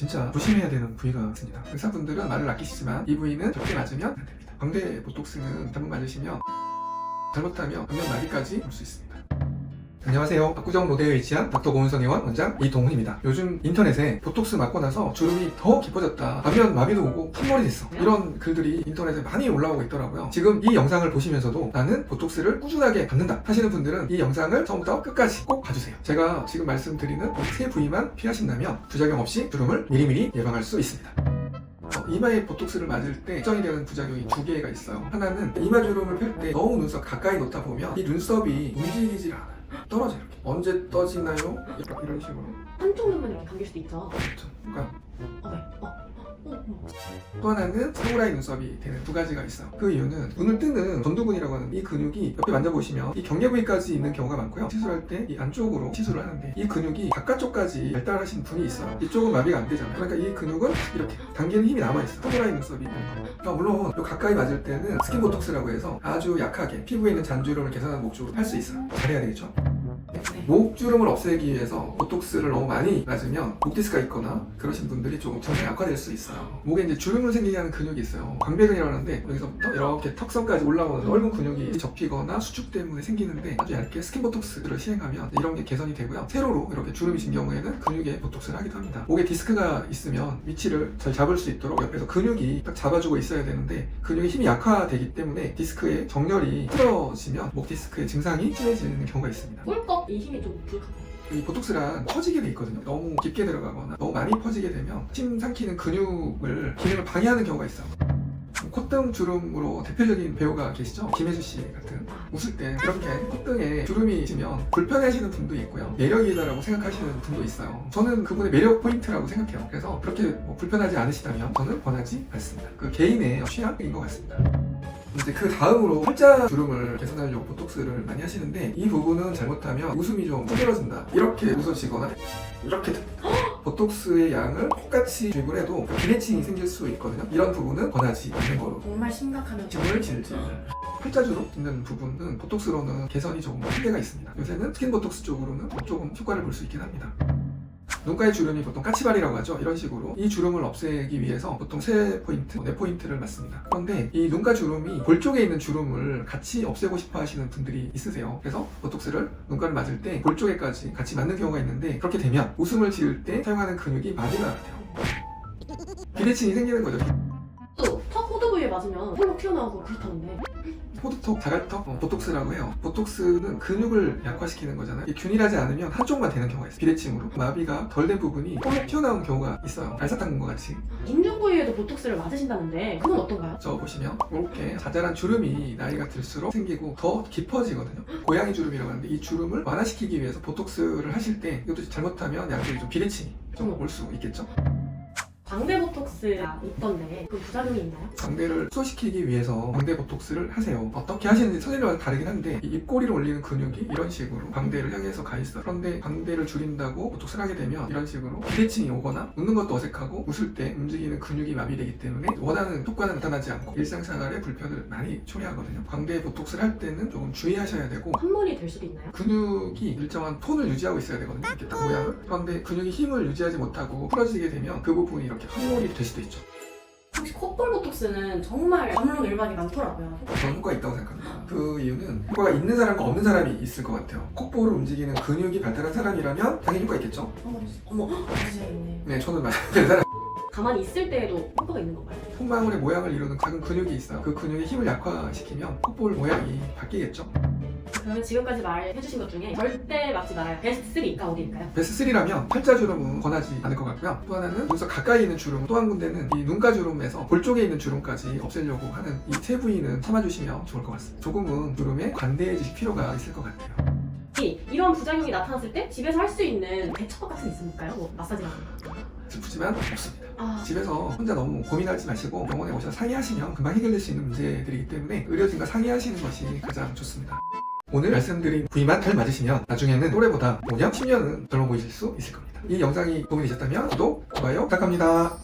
진짜 조심해야 되는 부위가 있습니다. 의사분들은 말을 아끼시지만 이 부위는 절대 맞으면 안 됩니다. 광대 보톡스는 잘못 맞으시면 잘못하면 안면 마비까지 올 수 있습니다. 안녕하세요. 압구정 로데에 위치한 닥터 고은선 의원 원장 이동훈입니다. 요즘 인터넷에 보톡스 맞고 나서 주름이 더 깊어졌다, 안면 마비도 오고 흰머리 됐어, 이런 글들이 인터넷에 많이 올라오고 있더라고요. 지금 이 영상을 보시면서도 나는 보톡스를 꾸준하게 받는다 하시는 분들은 이 영상을 처음부터 끝까지 꼭 봐주세요. 제가 지금 말씀드리는 세 부위만 피하신다면 부작용 없이 주름을 미리미리 예방할 수 있습니다. 이마에 보톡스를 맞을 때 걱정이 되는 부작용이 두 개가 있어요. 하나는 이마 주름을 펼 때 너무 눈썹 가까이 놓다 보면 이 눈썹이 움직이질 않아요. 떨어져 이렇게. 언제 떠지나요? 이런 식으로. 한쪽 눈만 이렇게 감길 수도 있죠. 그렇죠. 그러니까 네. 또 하나는 사무라이 눈썹이 되는 두 가지가 있어요. 그 이유는 눈을 뜨는 전두근이라고 하는 이 근육이 옆에 만져보시면 이 경계 부위까지 있는 경우가 많고요. 시술할 때 이 안쪽으로 시술을 하는데 이 근육이 바깥쪽까지 발달하신 분이 있어요. 이쪽은 마비가 안 되잖아요. 그러니까 이 근육은 이렇게 당기는 힘이 남아있어요. 사무라이 눈썹이 있는 거. 그러니까 물론 가까이 맞을 때는 스킨 보톡스라고 해서 아주 약하게 피부에 있는 잔주름을 개선하는 목적으로 할 수 있어요. 잘해야 되겠죠? 목주름을 없애기 위해서 보톡스를 너무 많이 맞으면 목 디스크가 있거나 그러신 분들이 조금 증상이 악화될 수 있어요. 목에 이제 주름을 생기게 하는 근육이 있어요. 광배근이라고 하는데 여기서부터 이렇게 턱선까지 올라오는 넓은 근육이 접히거나 수축 때문에 생기는데 아주 얇게 스킨 보톡스를 시행하면 이런 게 개선이 되고요. 세로로 이렇게 주름이 진 경우에는 근육에 보톡스를 하기도 합니다. 목에 디스크가 있으면 위치를 잘 잡을 수 있도록 옆에서 근육이 딱 잡아주고 있어야 되는데 근육의 힘이 약화되기 때문에 디스크의 정렬이 틀어지면 목 디스크의 증상이 심해지는 경우가 있습니다. 꿀꺽 이 힘이 좀 부족하고. 이 보톡스란 퍼지게 돼 있거든요. 너무 깊게 들어가거나 너무 많이 퍼지게 되면 침 삼키는 기능을 방해하는 경우가 있어요. 콧등 주름으로 대표적인 배우가 계시죠? 김혜수 씨 같은. 웃을 때 이렇게 콧등에 주름이 있으면 불편해하시는 분도 있고요, 매력이다라고 생각하시는 분도 있어요. 저는 그분의 매력 포인트라고 생각해요. 그래서 그렇게 불편하지 않으시다면 저는 권하지 않습니다. 그 개인의 취향인 것 같습니다. 이제 그 다음으로 팔자 주름을 개선하려고 보톡스를 많이 하시는데 이 부분은 잘못하면 웃음이 좀 찌그러진다, 이렇게 웃어지거나 이렇게 보톡스의 양을 똑같이 주입을 해도 비대칭이 생길 수 있거든요. 이런 부분은 권하지 않는 거로. 정말 심각하면 줌을 질질. 팔자주름 있는 부분은 보톡스로는 개선이 조금 한계가 있습니다. 요새는 스킨 보톡스 쪽으로는 조금 효과를 볼 수 있긴 합니다. 눈가의 주름이 보통 까치발이라고 하죠. 이런 식으로 이 주름을 없애기 위해서 보통 3포인트, 4포인트를 맞습니다. 그런데 이 눈가 주름이 볼 쪽에 있는 주름을 같이 없애고 싶어 하시는 분들이 있으세요. 그래서 보톡스를 눈가를 맞을 때 볼 쪽에까지 같이 맞는 경우가 있는데 그렇게 되면 웃음을 지을 때 사용하는 근육이 마비가 돼요. 비대칭이 생기는 거죠. 또 턱 호두 부위에 맞으면 홀로 튀어나오고 그렇다는데. 호두턱, 자갈턱, 보톡스라고 해요. 보톡스는 근육을 약화시키는 거잖아요. 이게 균일하지 않으면 한쪽만 되는 경우가 있어요. 비대칭으로 마비가 덜 된 부분이 홀로 튀어나오는 경우가 있어요. 알사탕 것 같이. 인중 부위에도 보톡스를 맞으신다는데 그건 어떤가요? 저 보시면 이렇게 자잘한 주름이 나이가 들수록 생기고 더 깊어지거든요. 고양이 주름이라고 하는데 이 주름을 완화시키기 위해서 보톡스를 하실 때 이것도 잘못하면 양쪽이 좀 비대칭이 좀 올 수 있겠죠. 광대 보톡스가 있던데 그 부작용이 있나요? 광대를 축소시키기 위해서 광대 보톡스를 하세요. 어떻게 하시는지 선생님마다 다르긴 한데 이 입꼬리를 올리는 근육이 이런 식으로 광대를 향해서 가 있어요. 그런데 광대를 줄인다고 보톡스를 하게 되면 이런 식으로 비대칭이 오거나 웃는 것도 어색하고 웃을 때 움직이는 근육이 마비되기 때문에 원하는 효과는 나타나지 않고 일상생활에 불편을 많이 초래하거든요. 광대 보톡스를 할 때는 조금 주의하셔야 되고 한몰이 될 수도 있나요? 근육이 일정한 톤을 유지하고 있어야 되거든요. 이렇게 딱 모양을. 그런데 근육이 힘을 유지하지 못하고 풀어지게 되면 그 부분이 이렇게 한몰이 될 수도 있죠. 혹시 콧볼 보톡스는 정말 전문 일반이 많더라고요. 저는 효과가 있다고 생각합니다. 그 이유는 효과가 있는 사람과 없는 사람이 있을 것 같아요. 콧볼을 움직이는 근육이 발달한 사람이라면 당연히 효과 있겠죠? 어머, 진짜 있네. 네, 저는 맞는 사람. 가만히 있을 때에도 효과가 있는 건가요? 콧망울의 모양을 이루는 작은 근육이 있어요. 그 근육의 힘을 약화시키면 콧볼 모양이 바뀌겠죠? 그러면 지금까지 말해주신 것 중에 절대 맞지 말아요. 베스트 3가 어디일까요? 베스트 3라면 팔자 주름은 권하지 않을 것 같고요. 또 하나는 눈썹 가까이 있는 주름, 또 한 군데는 이 눈가 주름에서 볼 쪽에 있는 주름까지 없애려고 하는 이 세 부위는 참아주시면 좋을 것 같습니다. 조금은 주름에 관대해지실 필요가 있을 것 같아요. 이런 부작용이 나타났을 때 집에서 할 수 있는 대처법 같은 게 있을까요? 뭐 마사지라든가. 슬프지만 없습니다. 집에서 혼자 너무 고민하지 마시고 병원에 오셔서 상의하시면 금방 해결될 수 있는 문제들이기 때문에 의료진과 상의하시는 것이 가장 좋습니다. 오늘 말씀드린 부위만 잘 맞으시면 나중에는 또래보다 5년, 10년은 젊어 보이실 수 있을 겁니다. 이 영상이 도움이 되셨다면 구독, 좋아요 부탁합니다.